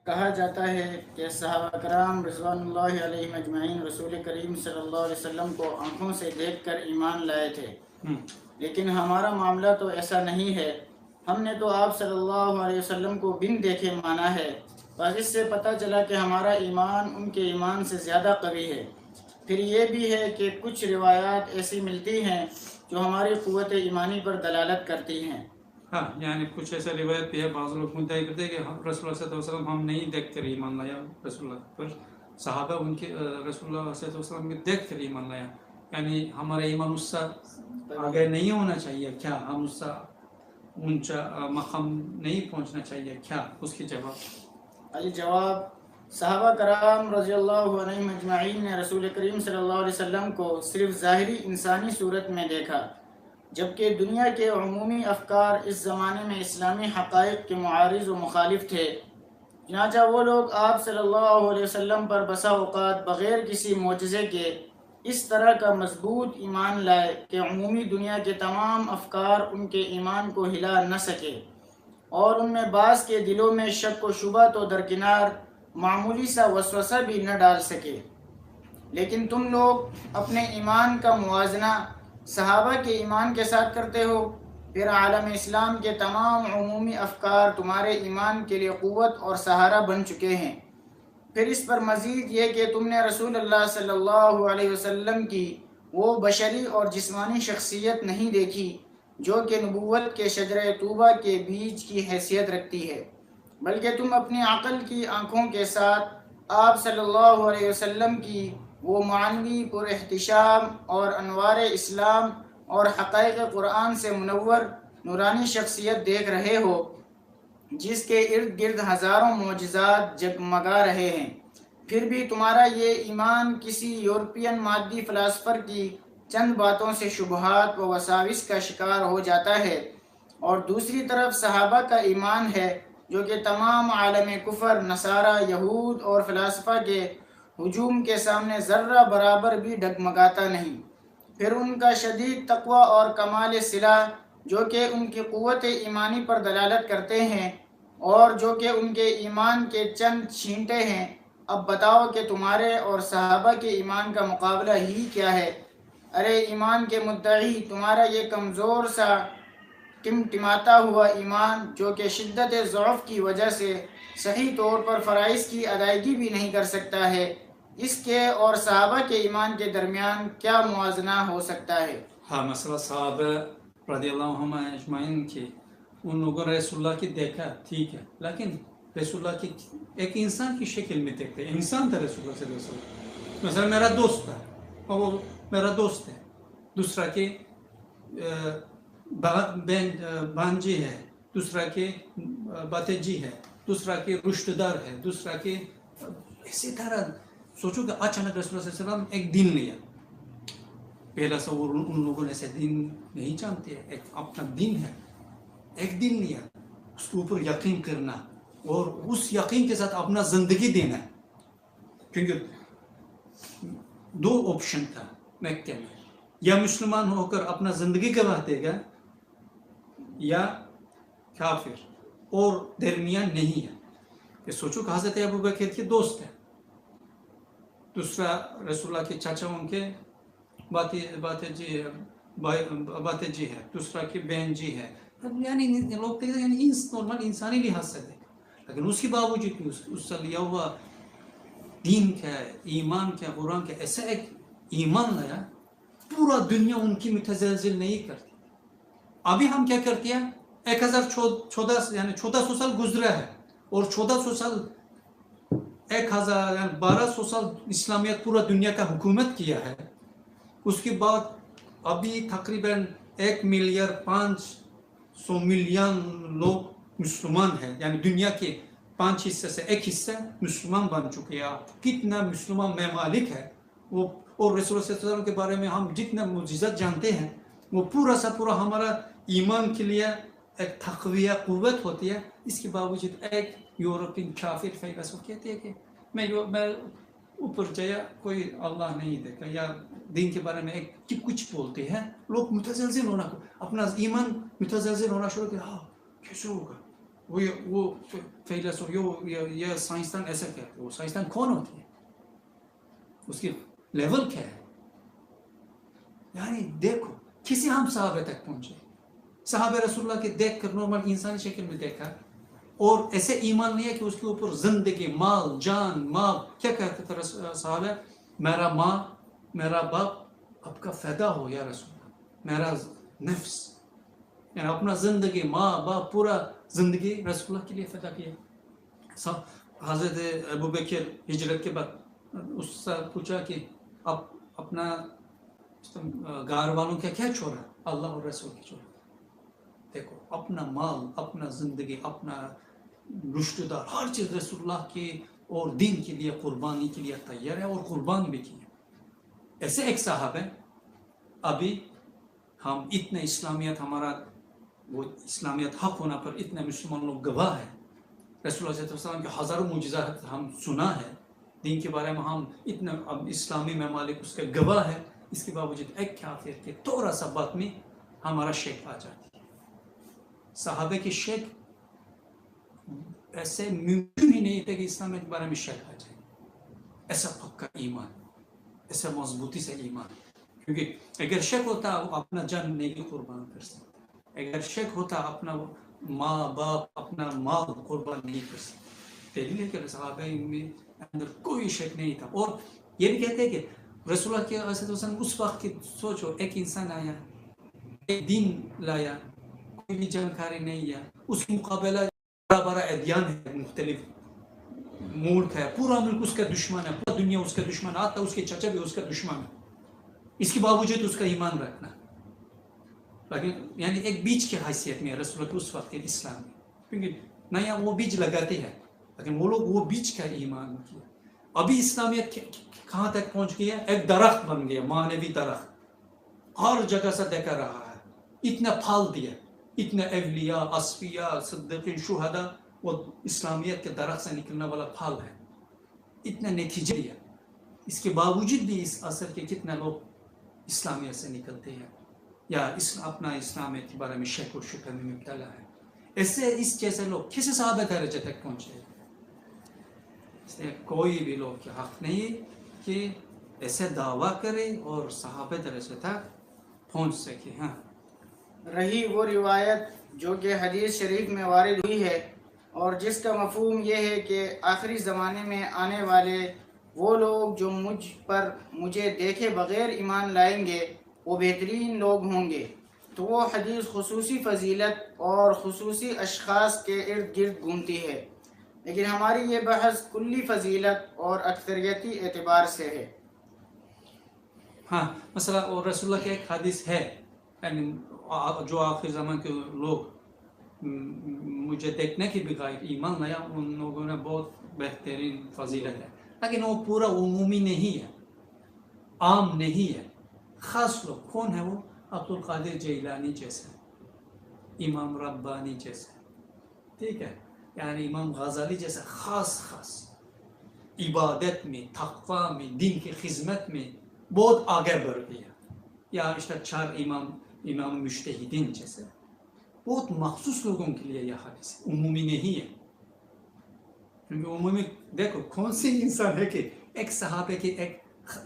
کہا جاتا ہے کہ صحابہ کرام رضوان اللہ علیہم اجمعین رسول کریم صلی اللہ علیہ وسلم کو آنکھوں سے دیکھ کر ایمان لائے تھے، لیکن ہمارا معاملہ تو ایسا نہیں ہے۔ ہم نے تو آپ صلی اللہ علیہ وسلم کو بن دیکھے مانا ہے، بس اس سے پتہ چلا کہ ہمارا ایمان ان کے ایمان سے زیادہ قوی ہے۔ پھر یہ بھی ہے کہ کچھ روایات ایسی ملتی ہیں جو ہماری قوت ایمانی پر دلالت کرتی ہیں۔ ہاں، یعنی کچھ ایسا روایت بھی ہے، بعض لوگ مدعی کرتے ہیں کہ رسول اللہ صلی اللہ علیہ وسلم ہم نہیں دیکھ کر ایمان لایا رسول اللہ پر، صحابہ ان کے رسول اللہ صلی اللہ علیہ وسلم کے دیکھ کر ایمان لایا، یعنی ہمارا ایمان اس سے آگے نہیں ہونا چاہیے کیا؟ ہم اس سے اونچا مقام نہیں پہنچنا چاہیے کیا؟ اس کی جواب الجواب، صحابہ کرام رضی اللہ عنہم اجمعین نے رسول کریم صلی اللہ علیہ وسلم کو صرف ظاہری انسانی صورت میں دیکھا، جبکہ دنیا کے عمومی افکار اس زمانے میں اسلامی حقائق کے معارض و مخالف تھے۔ چنانچہ وہ لوگ آپ صلی اللہ علیہ وسلم پر بسا اوقات بغیر کسی معجزے کے اس طرح کا مضبوط ایمان لائے کہ عمومی دنیا کے تمام افکار ان کے ایمان کو ہلا نہ سکے، اور ان میں بعض کے دلوں میں شک و شبہ تو درکنار معمولی سا وسوسہ بھی نہ ڈال سکے۔ لیکن تم لوگ اپنے ایمان کا موازنہ صحابہ کے ایمان کے ساتھ کرتے ہو، پھر عالم اسلام کے تمام عمومی افکار تمہارے ایمان کے لیے قوت اور سہارا بن چکے ہیں۔ پھر اس پر مزید یہ کہ تم نے رسول اللہ صلی اللہ علیہ وسلم کی وہ بشری اور جسمانی شخصیت نہیں دیکھی جو کہ نبوت کے شجرہ طوبہ کے بیج کی حیثیت رکھتی ہے، بلکہ تم اپنی عقل کی آنکھوں کے ساتھ آپ صلی اللہ علیہ وسلم کی وہ معنوی پر احتشام اور انوار اسلام اور حقائق قرآن سے منور نورانی شخصیت دیکھ رہے ہو، جس کے ارد گرد ہزاروں معجزات جگمگا رہے ہیں۔ پھر بھی تمہارا یہ ایمان کسی یورپین مادی فلاسفر کی چند باتوں سے شبہات و وساوس کا شکار ہو جاتا ہے، اور دوسری طرف صحابہ کا ایمان ہے جو کہ تمام عالم کفر، نصارہ، یہود اور فلاسفہ کے ہجوم کے سامنے ذرہ برابر بھی ڈگمگاتا نہیں۔ پھر ان کا شدید تقوی اور کمال صلاح جو کہ ان کی قوت ایمانی پر دلالت کرتے ہیں، اور جو کہ ان کے ایمان کے چند چھینٹے ہیں۔ اب بتاؤ کہ تمہارے اور صحابہ کے ایمان کا مقابلہ ہی کیا ہے؟ ارے ایمان کے مدعی، تمہارا یہ کمزور سا ٹمٹماتا ہوا ایمان جو کہ شدت ضعف کی وجہ سے صحیح طور پر فرائض کی ادائیگی بھی نہیں کر سکتا ہے، اس کے اور صحابہ کے ایمان کے درمیان کیا موازنہ ہو سکتا ہے؟ ہاں، مسئلہ صحابہ رضی اللہ عنہم اجمعین کی ان لوگوں نے رسول اللہ کی دیکھا، ٹھیک ہے، لیکن رسول اللہ کی ایک انسان کی شکل میں دیکھتے ہیں، انسان تھا رسول اللہ صلی اللہ علیہ وسلم۔ مثلا میرا دوست تھا، اور وہ میرا دوست ہے، دوسرا کی بانجی ہے، دوسرا کی بھتیجی ہے، دوسرا کی رشتہ دار ہے، دوسرا کی اسی طرح سوچو کہ اچانک رسول اللہ صلی اللہ علیہ وسلم ایک دین لیا۔ پہلا سوال ان لوگوں نے ایسے دین نہیں جانتے، ایک اپنا دین ہے، ایک دین لیا، اس کے اوپر یقین کرنا اور اس یقین کے ساتھ اپنا زندگی دینا، کیونکہ دو آپشن تھا مکے میں، یا مسلمان ہو کر اپنا زندگی گوا دے گا یا کافر، اور درمیان نہیں ہے۔ کہ سوچو کہ حضرت ابوبکر کے دوست ہے، دوسرا رسول اللہ کے چاچا ان کے بھتیجی ہے، دوسرا کی بہن جی ہے، یعنی لوگ کہتے ہیں یعنی نارمل انسانی لحاظ سے دیکھ، لیکن اس کے باوجود بھی اس سے لیا ہوا دین کیا ہے، ایمان کیا، قرآن کیا، ایسا ایک ایمان لایا پورا دنیا ان کی متزلزل نہیں کرتی۔ ابھی ہم کیا کرتے ہیں؟ 1400 سال گزرا ہے، اور 1400 سال 1200 سال اسلامیت پورا دنیا کا حکومت کیا ہے۔ اس کے بعد ابھی تقریباً 1,500,000,000 لوگ مسلمان ہیں، یعنی دنیا کے 5 حصے سے 1 حصہ مسلمان بن چکے ہیں۔ کتنا مسلمان ممالک ہے وہ، اور رسول اللہ صلی اللہ علیہ وسلم کے بارے میں ہم جتنا معجزات جانتے ہیں وہ پورا سا پورا ہمارا ایمان کے لیے ایک تقویہ قوت ہوتی ہے۔ اس کے باوجود ایک یورپین کافر فیلسوف کہتے ہیں کہ میں اوپر جایا، کوئی اللہ نہیں دیکھا، یا دین کے بارے میں ایک کچھ بولتے ہیں، لوگ متزلزل ہونا، اپنا ایمان متزلزل ہونا شروع کیا، کیسے ہوگا؟ وہ فیلسوف یہ سائنسدان ایسا کہتے ہیں، وہ سائنسدان کون ہوتی ہے، اس کی لیول کیا ہے؟ یعنی دیکھو کسی ہم صحابہ تک پہنچے، صحابہ رسول اللہ کے دیکھ کر نارمل انسانی شکل میں دیکھا، اور ایسے ایمان نہیں ہے کہ اس کے اوپر زندگی، مال، جان، مال، کیا کہتے تھے صحابہ؟ میرا ماں، میرا باپ آپ کا فائدہ ہو یا رسول اللہ، میرا نفس، یعنی اپنا زندگی، ماں باپ، پورا زندگی رسول اللہ کے لیے فدا کیا۔ حضرت ابوبکر ہجرت کے بعد اس سے پوچھا کہ آپ اپنا گھر والوں کا کیا چھوڑا؟ اللہ اور رسول کی چھوڑا۔ دیکھو اپنا مال، اپنا زندگی، اپنا رشتہ دار، ہر چیز رسول اللہ کے اور دین کے لیے قربانی کے لیے تیار ہے، اور قربان بھی کیا۔ ایسے ایک صاحب ہے، ابھی ہم اتنے اسلامیت، ہمارا وہ اسلامیت حق ہونا پر اتنے مسلمان لوگ گواہ ہیں، رسول اللہ صلی اللہ علیہ وسلم کے ہزاروں معجزات ہم سنا ہے، دین کے بارے میں ہم اتنے اسلامی ممالک اس کے گواہ ہے، اس کے باوجود ایک کافر کے تھوڑا سا بات میں ہمارا شک آ جاتی ہے۔ صحابہ کی شک ایسے ممکن ہی نہیں تھا کہ اسلام کے بارے میں شک آ جائے، ایسا پکا ایمان، ایسا مضبوطی سے ایمان، کیونکہ اگر شک ہوتا وہ اپنا جان نہیں قربان کر سکتا، اگر شک ہوتا اپنا ماں باپ، اپنا مال قربان نہیں کر سکتا، لیکن صحابہ میں اندر کوئی شک نہیں تھا۔ اور یہ بھی کہتے ہیں کہ رسول اللہ کے وسلم اس وقت کی سوچو، ایک انسان آیا، ایک دین لایا، کوئی بھی جانکاری نہیں ہے، اس کے مقابلہ بڑا بڑا ادیان ہے، مختلف ملک ہے، پورا ملک اس کا دشمن ہے، پورا دنیا اس کا دشمن، آتا اس کے چچا بھی اس کا دشمن ہے، اس کے باوجود اس کا ایمان رکھنا، لیکن یعنی ایک بیج کی حیثیت میں رسول اللہ اس وقت کے اسلام میں، کیونکہ نیا وہ بیج لگاتے ہیں، لیکن وہ لوگ وہ بیج کا ایمان کیا۔ ابھی اسلامیت کہاں تک پہنچ گیا؟ ایک درخت بن گیا، معنوی درخت، ہر جگہ سے دیکھا رہا ہے، اتنا پھل دیا، اتنا اولیاء، اصفیاء، صدیقین، شہداء، وہ اسلامیت کے درخت سے نکلنے والا پھل ہے، اتنا نتیجہ دیا، اس کے باوجود بھی اس اثر کے کتنے لوگ اسلامیت سے نکلتے ہیں یا اپنا اسلامیت کے بارے میں شک و شبہ میں مبتلا ہے۔ ایسے اس جیسے لوگ کسی صحابہ درجے تک پہنچے، اس لیے کوئی بھی لوگ کے حق نہیں کہ ایسے دعویٰ کرے اور صحابہ درجے تک پہنچ سکے۔ ہاں، رہی وہ روایت جو کہ حدیث شریف میں وارد ہوئی ہے، اور جس کا مفہوم یہ ہے کہ آخری زمانے میں آنے والے وہ لوگ جو مجھے دیکھے بغیر ایمان لائیں گے وہ بہترین لوگ ہوں گے، تو وہ حدیث خصوصی فضیلت اور خصوصی اشخاص کے ارد گرد گھومتی ہے، لیکن ہماری یہ بحث کلی فضیلت اور اکثریتی اعتبار سے ہے۔ ہاں، مثلا اور رسول اللہ کی ایک حدیث ہے، یعنی جو آخر زمان کے لوگ مجھے دیکھنے کے بغیر ایمان لایا، ان لوگوں نے بہت بہترین فضیلت ہے، لیکن وہ پورا عمومی نہیں ہے، عام نہیں ہے، خاص لوگ۔ کون ہے وہ؟ عبدالقادر جیلانی جیسے، امام ربانی جیسے، ٹھیک ہے، یعنی امام غزالی جیسے خاص عبادت میں، تقوی میں، دین کی خدمت میں بہت آگے بڑھ گیا، یا چار امام مجتہدین جیسے، بہت مخصوص لوگوں کے لیے یہ حدیث عمومی نہیں ہے، کیونکہ عمومی دیکھو کون سی انسان ہے کہ ایک صحابہ کے ایک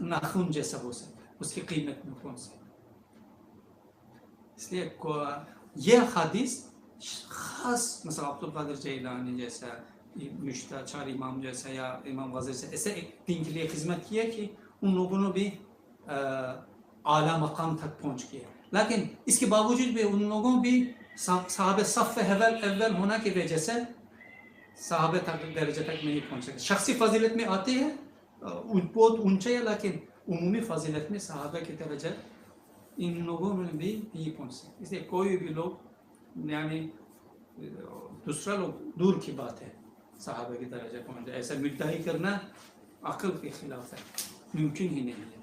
ناخن جیسا ہو سکتا ہے، اس کی قیمت میں کون سی، اس لیے یہ حدیث خاص مثلا عبدالقادر جیلانی جیسا، چار امام جیسا یا امام غزالی جیسا، ایسے ایک دین کے لیے خدمت کی ہے کہ ان لوگوں نے بھی اعلیٰ مقام تک پہنچ گیا، لیکن اس کے باوجود بھی ان لوگوں بھی صحابہ صف اول ہونا کی وجہ سے صحابہ تک درجہ تک نہیں پہنچ سکتے۔ شخصی فضیلت میں آتے ہیں بہت اونچے ہیں، لیکن عمومی فضیلت میں صحابہ کی درجہ ان لوگوں میں بھی نہیں پہنچ سکتے، اس لیے کوئی بھی لوگ یعنی دوسرا لوگ دور کی بات ہے صحابہ کی درجہ پہنچ جائے، ایسا مدعی کرنا عقل کے خلاف ہے، ممکن ہی نہیں ہے۔